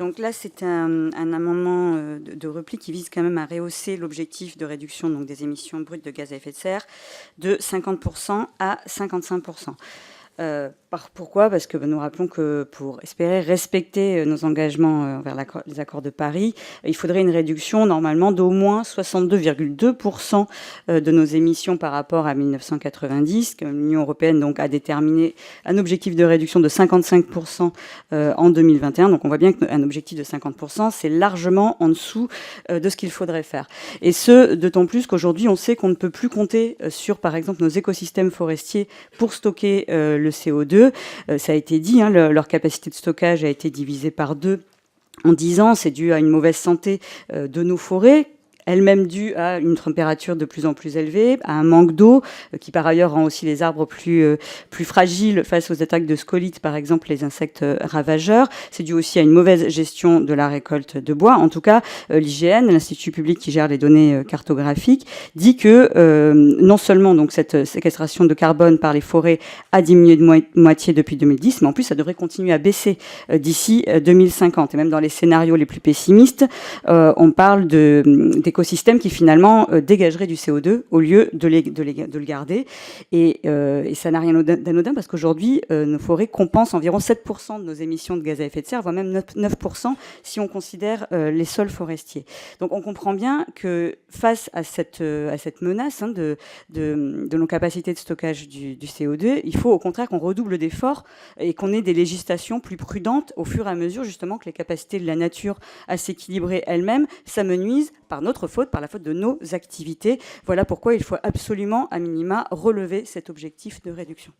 Donc là, c'est un amendement de repli qui vise quand même à rehausser l'objectif de réduction donc, des émissions brutes de gaz à effet de serre de 50% à 55%. Pourquoi ? Parce que nous rappelons que pour espérer respecter nos engagements envers les accords de Paris, il faudrait une réduction normalement d'au moins 62,2% de nos émissions par rapport à 1990. L'Union européenne donc, a déterminé un objectif de réduction de 55% en 2021. Donc on voit bien qu'un objectif de 50%, c'est largement en dessous de ce qu'il faudrait faire. Et ce, d'autant plus qu'aujourd'hui, on sait qu'on ne peut plus compter sur, par exemple, nos écosystèmes forestiers pour stocker le CO2. Ça a été dit, leur capacité de stockage a été divisée par 2 en 10 ans. C'est dû à une mauvaise santé de nos forêts, elle-même due à une température de plus en plus élevée, à un manque d'eau, qui par ailleurs rend aussi les arbres plus fragiles face aux attaques de scolytes, par exemple les insectes ravageurs. C'est dû aussi à une mauvaise gestion de la récolte de bois. En tout cas, l'IGN, l'Institut public qui gère les données cartographiques, dit que non seulement donc cette séquestration de carbone par les forêts a diminué de moitié depuis 2010, mais en plus ça devrait continuer à baisser d'ici 2050. Et même dans les scénarios les plus pessimistes, on parle d'écosystèmes qui finalement dégageraient du CO2 au lieu de le garder. Et ça n'a rien d'anodin parce qu'aujourd'hui, nos forêts compensent environ 7% de nos émissions de gaz à effet de serre, voire même 9% si on considère les sols forestiers. Donc on comprend bien que face à cette menace de nos capacités de stockage du CO2, il faut au contraire qu'on redouble d'efforts et qu'on ait des législations plus prudentes au fur et à mesure justement que les capacités de la nature à s'équilibrer elles-mêmes s'amenuisent par notre faute, par la faute de nos activités. Voilà pourquoi il faut absolument, à minima, relever cet objectif de réduction.